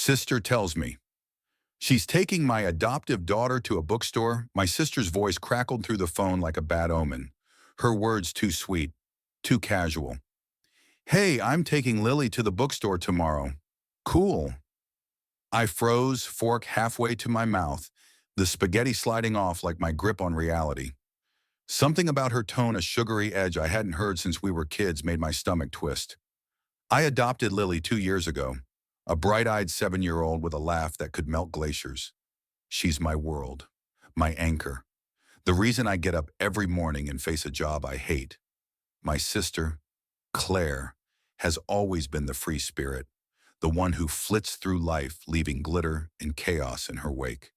Sister tells me. She's taking my adoptive daughter to a bookstore. My sister's voice crackled through the phone like a bad omen. Her words too sweet, too casual. Hey, I'm taking Lily to the bookstore tomorrow. Cool. I froze, fork halfway to my mouth, the spaghetti sliding off like my grip on reality. Something about her tone, a sugary edge I hadn't heard since we were kids, made my stomach twist. I adopted Lily 2 years ago, a bright-eyed 7-year-old with a laugh that could melt glaciers. She's my world, my anchor, the reason I get up every morning and face a job I hate. My sister, Claire, has always been the free spirit, the one who flits through life, leaving glitter and chaos in her wake.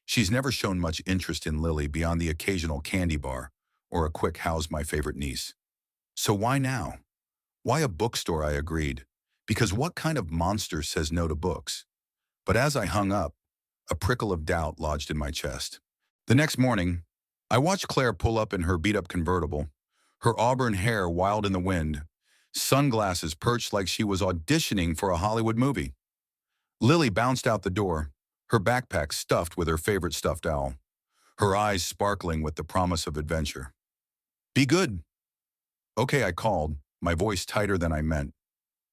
She's never shown much interest in Lily beyond the occasional candy bar or a quick "how's my favorite niece." So why now? Why a bookstore? I agreed. Because what kind of monster says no to books? But as I hung up, a prickle of doubt lodged in my chest. The next morning, I watched Claire pull up in her beat-up convertible, her auburn hair wild in the wind, sunglasses perched like she was auditioning for a Hollywood movie. Lily bounced out the door, her backpack stuffed with her favorite stuffed owl, her eyes sparkling with the promise of adventure. Be good. Okay, I called, my voice tighter than I meant.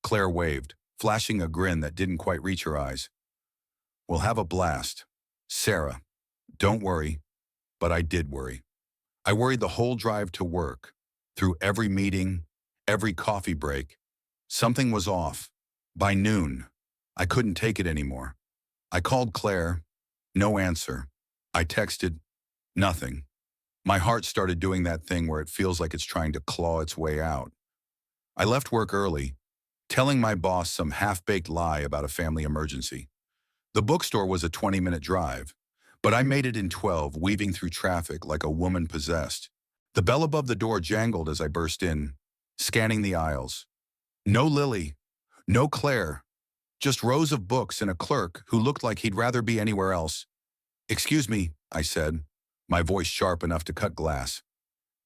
Claire waved, flashing a grin that didn't quite reach her eyes. We'll have a blast. Sarah, don't worry, but I did worry. I worried the whole drive to work, through every meeting, every coffee break. Something was off. By noon, I couldn't take it anymore. I called Claire. No answer. I texted. Nothing. My heart started doing that thing where it feels like it's trying to claw its way out. I left work early, telling my boss some half-baked lie about a family emergency. The bookstore was a 20-minute drive, but I made it in 12, weaving through traffic like a woman possessed. The bell above the door jangled as I burst in, scanning the aisles. No Lily, no Claire, just rows of books and a clerk who looked like he'd rather be anywhere else. Excuse me, I said, my voice sharp enough to cut glass.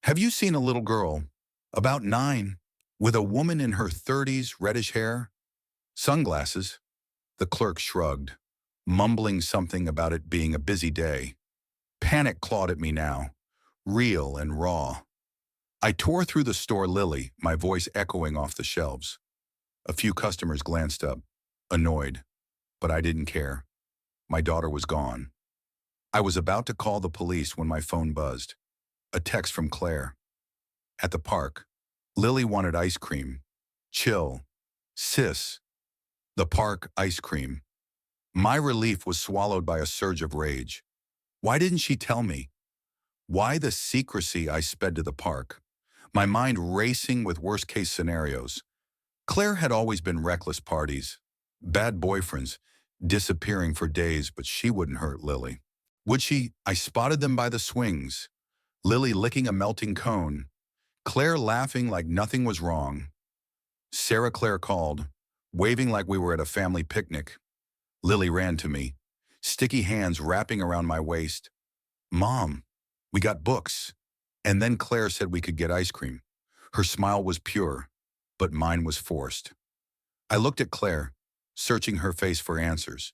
Have you seen a little girl, about 9, with a woman in her 30s, reddish hair? Sunglasses? The clerk shrugged, mumbling something about it being a busy day. Panic clawed at me now, real and raw. I tore through the store, Lily, my voice echoing off the shelves. A few customers glanced up, annoyed, but I didn't care. My daughter was gone. I was about to call the police when my phone buzzed. A text from Claire. At the park, Lily wanted ice cream. Chill. Sis. The park ice cream. My relief was swallowed by a surge of rage. Why didn't she tell me? Why the secrecy? I sped to the park, my mind racing with worst-case scenarios. Claire had always been reckless parties, bad boyfriends, disappearing for days, but she wouldn't hurt Lily. Would she? I spotted them by the swings. Lily licking a melting cone. Claire laughing like nothing was wrong. Sarah, Claire called, waving like we were at a family picnic. Lily ran to me, sticky hands wrapping around my waist. Mom, we got books. And then Claire said we could get ice cream. Her smile was pure, but mine was forced. I looked at Claire, searching her face for answers.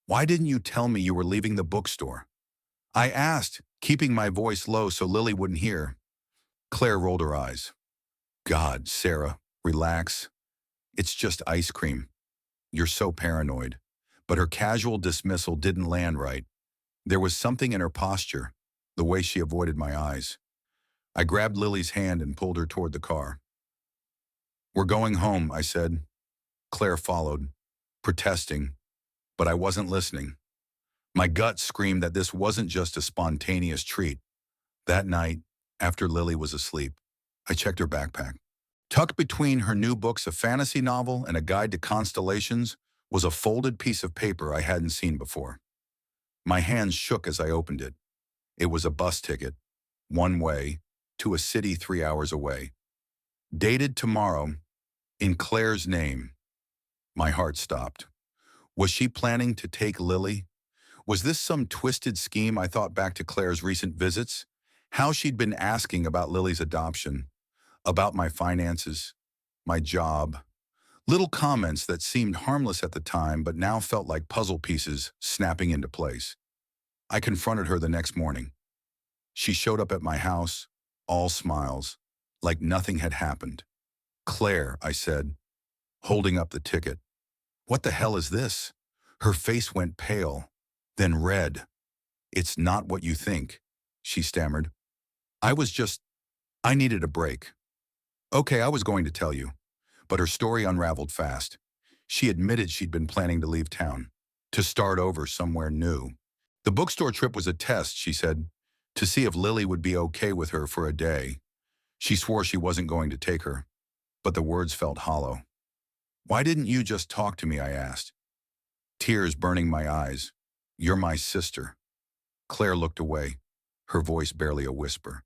Why didn't you tell me you were leaving the bookstore? I asked, keeping my voice low so Lily wouldn't hear. Claire rolled her eyes. God, Sarah, relax. It's just ice cream. You're so paranoid. But her casual dismissal didn't land right. There was something in her posture, the way she avoided my eyes. I grabbed Lily's hand and pulled her toward the car. We're going home, I said. Claire followed, protesting, but I wasn't listening. My gut screamed that this wasn't just a spontaneous treat. That night, after Lily was asleep, I checked her backpack. Tucked between her new books, a fantasy novel and a guide to constellations, was a folded piece of paper I hadn't seen before. My hands shook as I opened it. It was a bus ticket, one way, to a city 3 hours away. Dated tomorrow, in Claire's name. My heart stopped. Was she planning to take Lily? Was this some twisted scheme? I thought back to Claire's recent visits, how she'd been asking about Lily's adoption, about my finances, my job. Little comments that seemed harmless at the time but now felt like puzzle pieces snapping into place. I confronted her the next morning. She showed up at my house, all smiles, like nothing had happened. "Claire," I said, holding up the ticket. "What the hell is this?" Her face went pale, then red. "It's not what you think," she stammered. I was just, I needed a break. Okay, I was going to tell you. But her story unraveled fast. She admitted she'd been planning to leave town, to start over somewhere new. The bookstore trip was a test, she said, to see if Lily would be okay with her for a day. She swore she wasn't going to take her, but the words felt hollow. "Why didn't you just talk to me?" I asked, tears burning my eyes. "You're my sister." Claire looked away, her voice barely a whisper.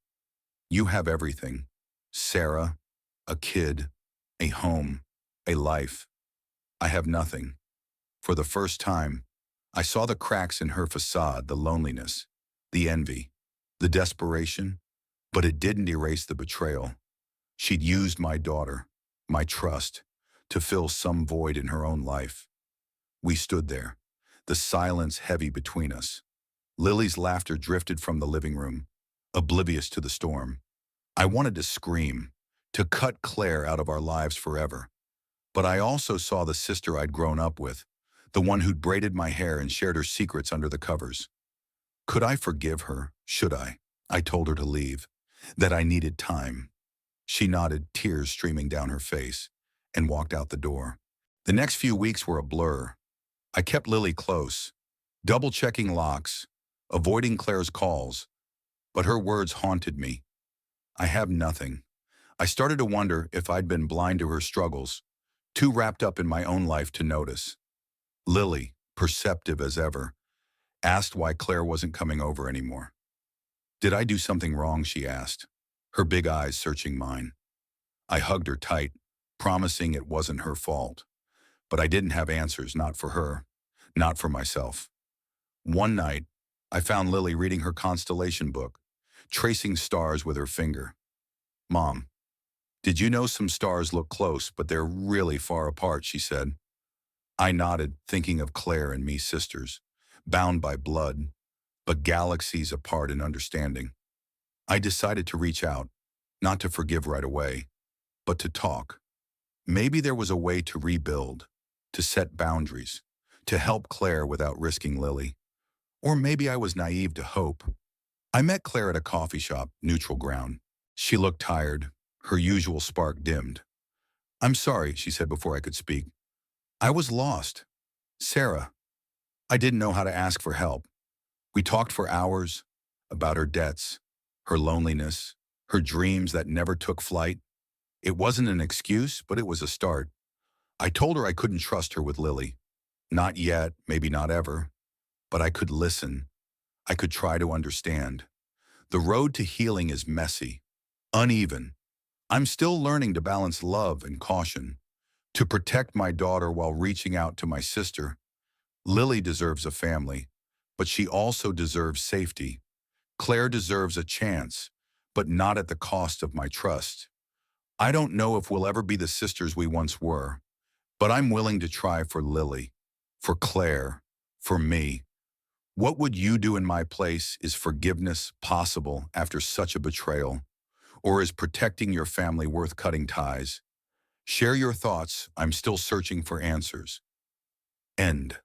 "You have everything. Sarah, a kid, a home, a life. I have nothing." For the first time, I saw the cracks in her facade, the loneliness, the envy, the desperation, but it didn't erase the betrayal. She'd used my daughter, my trust, to fill some void in her own life. We stood there, the silence heavy between us. Lily's laughter drifted from the living room, oblivious to the storm. I wanted to scream, to cut Claire out of our lives forever. But I also saw the sister I'd grown up with, the one who'd braided my hair and shared her secrets under the covers. Could I forgive her? Should I? I told her to leave, that I needed time. She nodded, tears streaming down her face, and walked out the door. The next few weeks were a blur. I kept Lily close, double-checking locks, avoiding Claire's calls, but her words haunted me. "I have nothing." I started to wonder if I'd been blind to her struggles, too wrapped up in my own life to notice. Lily, perceptive as ever, asked why Claire wasn't coming over anymore. "Did I do something wrong?" she asked, her big eyes searching mine. I hugged her tight, promising it wasn't her fault. But I didn't have answers, not for her, not for myself. One night, I found Lily reading her constellation book, tracing stars with her finger. "Mom, did you know some stars look close, but they're really far apart?" she said. I nodded, thinking of Claire and me sisters, bound by blood, but galaxies apart in understanding. I decided to reach out, not to forgive right away, but to talk. Maybe there was a way to rebuild, to set boundaries, to help Claire without risking Lily. Or maybe I was naive to hope. I met Claire at a coffee shop, neutral ground. She looked tired, her usual spark dimmed. "I'm sorry," she said before I could speak. "I was lost. Sarah." I didn't know how to ask for help. We talked for hours about her debts, her loneliness, her dreams that never took flight. It wasn't an excuse, but it was a start. I told her I couldn't trust her with Lily. Not yet, maybe not ever. But I could listen. I could try to understand. The road to healing is messy, uneven. I'm still learning to balance love and caution, to protect my daughter while reaching out to my sister. Lily deserves a family, but she also deserves safety. Claire deserves a chance, but not at the cost of my trust. I don't know if we'll ever be the sisters we once were, but I'm willing to try for Lily, for Claire, for me. What would you do in my place? Is forgiveness possible after such a betrayal? Or is protecting your family worth cutting ties? Share your thoughts. I'm still searching for answers. End.